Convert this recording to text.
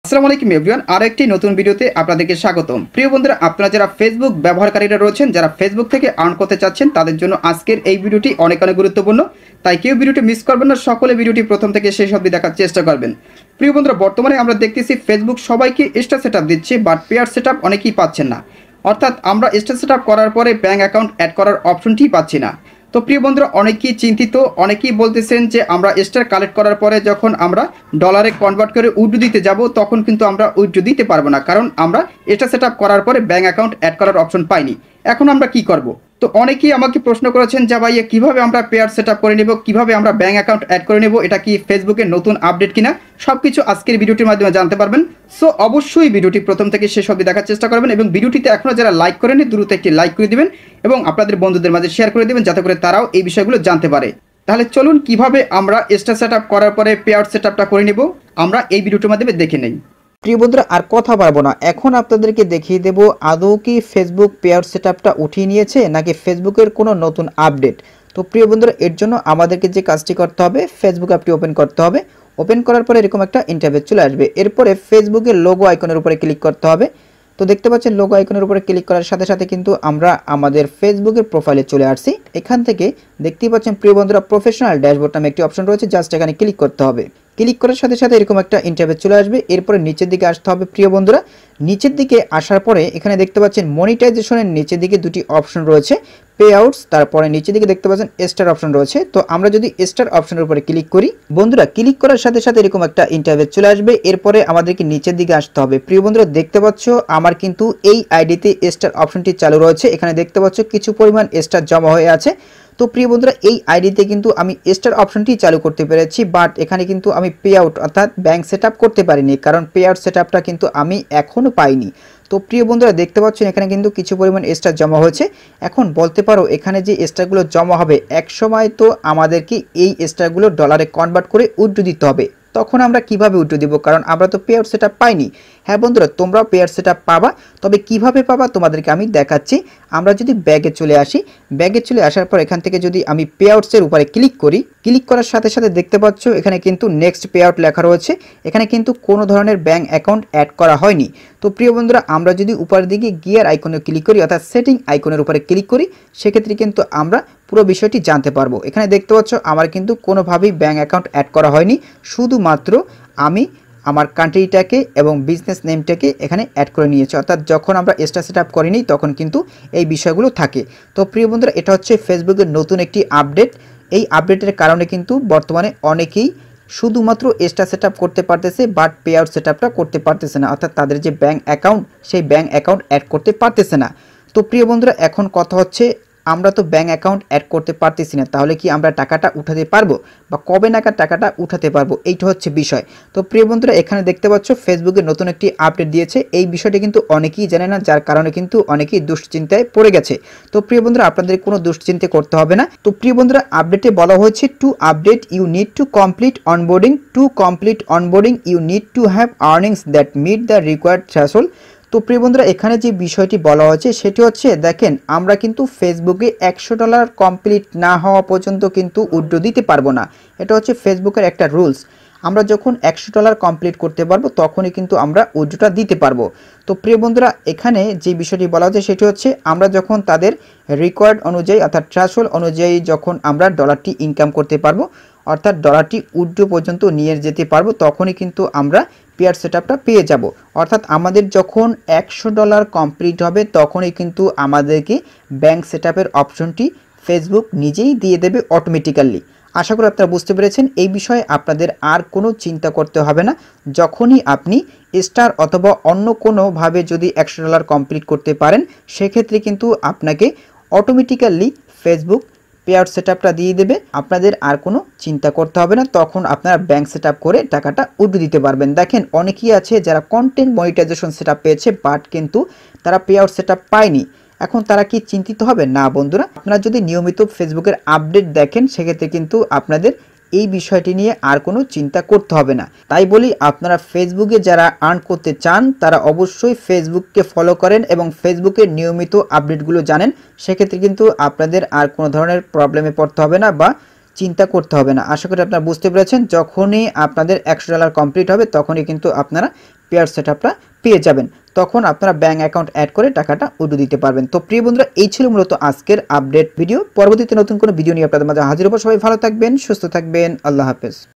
আসসালামু আলাইকুম এভরিওয়ান, আরেকটি নতুন ভিডিওতে আপনাদেরকে স্বাগতম। প্রিয় বন্ধুরা, আপনারা যারা ফেসবুক ব্যবহারকারীরা রয়েছেন, যারা ফেসবুক থেকে আর্ন করতে চাচ্ছেন, তাদের জন্য আজকের এই ভিডিওটি অনেক গুরুত্বপূর্ণ। তাই কেউ ভিডিওটি মিস করবেন না, সকলে ভিডিওটি প্রথম থেকে শেষ অবধি দেখার চেষ্টা করবেন। প্রিয় বন্ধুরা, বর্তমানে আমরা দেখতেছি ফেসবুক সবাইকে এক্সট্রা সেটআপ দিচ্ছে, বাট পেয়ার সেটআপ অনেকেই পাচ্ছেন না। অর্থাৎ আমরা এক্সট্রা সেটআপ করার পরে ব্যাঙ্ক অ্যাকাউন্ট অ্যাড করার অপশনটি পাচ্ছি না। তো প্রিয় বন্ধুরা, অনেকেই চিন্তিত, অনেকেই বলতেছেন যে আমরা স্টার কালেক্ট করার পরে যখন আমরা ডলারে কনভার্ট করে উইথড্র দিতে যাব, তখন কিন্তু আমরা উইথড্র দিতে পারবো না, কারণ আমরা এটা সেট করার পরে ব্যাঙ্ক অ্যাকাউন্ট অ্যাড করার অপশন পাইনি। এখন আমরা কি করব? তো অনেকেই আমাকে প্রশ্ন করেছেন যে ভাইয়া কীভাবে আমরা পেয়ার সেট করে নেব, কীভাবে আমরা ব্যাঙ্ক অ্যাকাউন্ট অ্যাড করে নেব, এটা কি ফেসবুকের নতুন আপডেট কিনা, সব কিছু আজকের ভিডিওটির মাধ্যমে জানতে পারবেন। সো অবশ্যই ভিডিওটি প্রথম থেকে শেষ অবধি দেখার চেষ্টা করবেন, এবং ভিডিওটিতে এখনও যারা লাইক করেনি দ্রুত একটি লাইক করে দিবেন এবং আপনাদের বন্ধুদের মাঝে শেয়ার করে দেবেন, যাতে করে তারাও এই বিষয়গুলো জানতে পারে। তাহলে চলুন কিভাবে আমরা স্টার সেট করার পরে পেয়ার সেট করে নেব, আমরা এই ভিডিওটির মাধ্যমে দেখে নেই। প্রিয় বন্ধুরা, আর কথা পারবো না, এখন আপনাদেরকে দেখিয়ে দেব আদৌ কি ফেসবুক পেয়ার সেটআপটা উঠিয়ে নিয়েছে নাকি ফেসবুকের কোনো নতুন আপডেট। তো প্রিয় বন্ধুরা, এর জন্য আমাদেরকে যে কাজটি করতে হবে, ফেসবুক অ্যাপটি ওপেন করতে হবে। ওপেন করার পরে এরকম একটা ইন্টারফেস চলে আসবে। এরপরে ফেসবুকের লোগো আইকনের উপরে ক্লিক করতে হবে। তো দেখতে পাচ্ছেন লোগো আইকনের উপরে ক্লিক করার সাথে সাথে কিন্তু আমরা আমাদের ফেসবুকের প্রোফাইলে চলে আসছি। এখান থেকে দেখতেই পাচ্ছেন প্রিয় বন্ধুরা, প্রফেশনাল ড্যাশবোর্ড নামে একটি অপশন রয়েছে, জাস্ট এখানে ক্লিক করতে হবে। ক্লিক করার সাথে সাথে এরকম একটা ইন্টারফেস চলে আসবে। এরপরে নিচের দিকে আসতে হবে। প্রিয় বন্ধুরা, নিচের দিকে আসার পরে এখানে দেখতে পাচ্ছেন মনিটাইজেশনের নিচের দিকে দুটি অপশন রয়েছে, পে আউটস, তারপরে নিচের দিকে দেখতে পাচ্ছেন স্টার অপশন রয়েছে। তো আমরা যদি স্টার অপশনের উপরে ক্লিক করি, বন্ধুরা ক্লিক করার সাথে সাথে এরকম একটা ইন্টারফেস চলে আসবে। এরপরে আমাদেরকে নিচের দিকে আসতে হবে। প্রিয় বন্ধুরা, দেখতে পাচ্ছ আমার কিন্তু এই আইডিতে স্টার অপশনটি চালু রয়েছে। এখানে দেখতে পাচ্ছ কিছু পরিমাণ স্টার জমা হয়ে আছে। তো প্রিয় বন্ধুরা, এই আইডিতে কিন্তু আমি স্টার অপশনটি চালু করতে পেরেছি, বাট এখানে কিন্তু আমি পে আউট অর্থাৎ ব্যাঙ্ক সেটআপ করতে পারিনি, কারণ পে আউট সেটআপটা কিন্তু আমি এখনও পাইনি। তো প্রিয় বন্ধুরা, দেখতে পাচ্ছেন এখানে কিন্তু কিছু পরিমাণ স্টার জমা হয়েছে। এখন বলতে পারো এখানে যে স্টারগুলো জমা হবে, এক সময় তো আমাদেরকে এই স্টারগুলো ডলারে কনভার্ট করে উইথড্র দিতে হবে। তখন আমরা কিভাবে উইথড্র দিব, কারণ আমরা তো পে আউট সেটআপ পাইনি। হ্যাঁ বন্ধুরা, তোমরাও পে আউট সেটআপ পাবা, তবে কিভাবে পাবা তোমাদেরকে আমি দেখাচ্ছি। আমরা যদি ব্যাগে চলে আসি, ব্যাগে চলে আসার পর এখান থেকে যদি আমি পে আউটসের উপরে ক্লিক করি, ক্লিক করার সাথে সাথে দেখতে পাচ্ছ এখানে কিন্তু নেক্সট পে আউট লেখা রয়েছে। এখানে কিন্তু কোনো ধরনের ব্যাঙ্ক অ্যাকাউন্ট অ্যাড করা হয়নি। তো প্রিয় বন্ধুরা, আমরা যদি উপরের দিকে গিয়ার আইকনে ক্লিক করি অর্থাৎ সেটিং আইকনের উপরে ক্লিক করি, সেক্ষেত্রে কিন্তু আমরা পুরো বিষয়টি জানতে পারবো। এখানে দেখতে পাচ্ছ আমার কিন্তু কোনোভাবেই ব্যাঙ্ক অ্যাকাউন্ট অ্যাড করা হয়নি, শুধুমাত্র আমি আমার কান্ট্রিটাকে এবং বিজনেস নেমটাকে এখানে অ্যাড করে নিয়েছি। অর্থাৎ যখন আমরা স্টার সেট আপ করিনি তখন কিন্তু এই বিষয়গুলো থাকে। তো প্রিয় বন্ধুরা, এটা হচ্ছে ফেসবুকের নতুন একটি আপডেট। এই আপডেটের কারণে কিন্তু বর্তমানে অনেকেই শুধুমাত্র স্টার সেট আপ করতে পারতেছে, বাট পে আউট সেট আপটা করতে পারতেছে না, অর্থাৎ তাদের যে ব্যাঙ্ক অ্যাকাউন্ট সেই ব্যাঙ্ক অ্যাকাউন্ট অ্যাড করতে পারতেছে না। তো প্রিয় বন্ধুরা, এখন কথা হচ্ছে আমরা তো ব্যাঙ্ক অ্যাকাউন্ট অ্যাড করতে পারতেছি না, তাহলে কি আমরা টাকাটা উঠাতে পারবো বা কবে নাগাদ টাকাটা উঠাতে পারবো, এইটা হচ্ছে বিষয়। তো প্রিয় বন্ধুরা, এখানে দেখতে পাচ্ছ ফেসবুকের নতুন একটি আপডেট দিয়েছে। এই বিষয়টি কিন্তু অনেকেই জানে না, যার কারণে কিন্তু অনেকেই দুশ্চিন্তায় পড়ে গেছে। তো প্রিয় বন্ধুরা, আপনাদের কোনো দুশ্চিন্তা করতে হবে না। তো প্রিয় বন্ধুরা, আপডেটে বলা হয়েছে to update you need to complete onboarding, to complete onboarding you need to have earnings that meet the required threshold. তো প্রিয় বন্ধুরা, এখানে যে বিষয়টি বলা হয়েছে সেটি হচ্ছে, দেখেন আমরা কিন্তু ফেসবুকে $100 কমপ্লিট না হওয়া পর্যন্ত কিন্তু উইথড্র দিতে পারবো না। এটা হচ্ছে ফেসবুকের একটা রুলস। আমরা যখন $100 কমপ্লিট করতে পারবো তখনই কিন্তু আমরা উইথড্রটা দিতে পারবো। তো প্রিয় বন্ধুরা, এখানে যে বিষয়টি বলা হচ্ছে সেটি হচ্ছে, আমরা যখন তাদের রিকোয়ার্ড অনুযায়ী অর্থাৎ থ্রেশহোল্ড অনুযায়ী যখন আমরা ডলারটি ইনকাম করতে পারবো, অর্থাৎ ডলারটি উইথড্র পর্যন্ত নিয়ে যেতে পারবো, তখনই কিন্তু আমরা পেয়ার সেটআপটা পেয়ে যাব। অর্থাৎ আমাদের যখন $100 কমপ্লিট হবে তখনই কিন্তু আমাদেরকে ব্যাঙ্ক সেটআপের অপশনটি ফেসবুক নিজেই দিয়ে দেবে অটোমেটিক্যালি। আশা করি আপনারা বুঝতে পেরেছেন। এই বিষয়ে আপনাদের আর কোনো চিন্তা করতে হবে না। যখনই আপনি স্টার অথবা অন্য কোনোভাবে যদি $100 কমপ্লিট করতে পারেন, সেক্ষেত্রে কিন্তু আপনাকে অটোমেটিক্যালি ফেসবুক পে আউট সেটআপটা দিয়ে দেবে। আপনাদের আর কোনো চিন্তা করতে হবে না, তখন আপনারা ব্যাঙ্ক সেটআপ করে টাকাটা উইথড্র দিতে পারবেন। দেখেন অনেকেই আছে যারা কন্টেন্ট মনিটাইজেশন সেটআপ পেয়েছে, বাট কিন্তু তারা পে আউট সেটআপ পায়নি। এখন তারা কি চিন্তিত হবে না? বন্ধুরা, আপনারা যদি নিয়মিত ফেসবুকের আপডেট দেখেন, সেক্ষেত্রে কিন্তু আপনাদের এই বিষয়টি নিয়ে আর কোনো চিন্তা করতে হবে না। তাই বলি, আপনারা ফেসবুকে যারা আর্ন করতে চান তারা অবশ্যই ফেসবুককে ফলো করেন এবং ফেসবুকের নিয়মিত আপডেটগুলো জানেন। সেক্ষেত্রে কিন্তু আপনাদের আর কোনো ধরনের প্রবলেমে পড়তে হবে না বা চিন্তা করতে হবে না। আশা করি আপনারা বুঝতে পেরেছেন। যখনই আপনাদের $100 কমপ্লিট হবে তখনই কিন্তু আপনারা পেয়ার সেটআপটা পেয়ে যাবেন। তখন আপনারা ব্যাঙ্ক অ্যাকাউন্ট অ্যাড করে টাকাটা উঠিয়ে দিতে পারবেন। তো প্রিয় বন্ধুরা, এই ছিল মূলত আজকের আপডেট ভিডিও। পরবর্তীতে নতুন কোনো ভিডিও নিয়ে আপনাদের মাঝে হাজির হবো। সবাই ভালো থাকবেন, সুস্থ থাকবেন, আল্লাহ হাফেজ।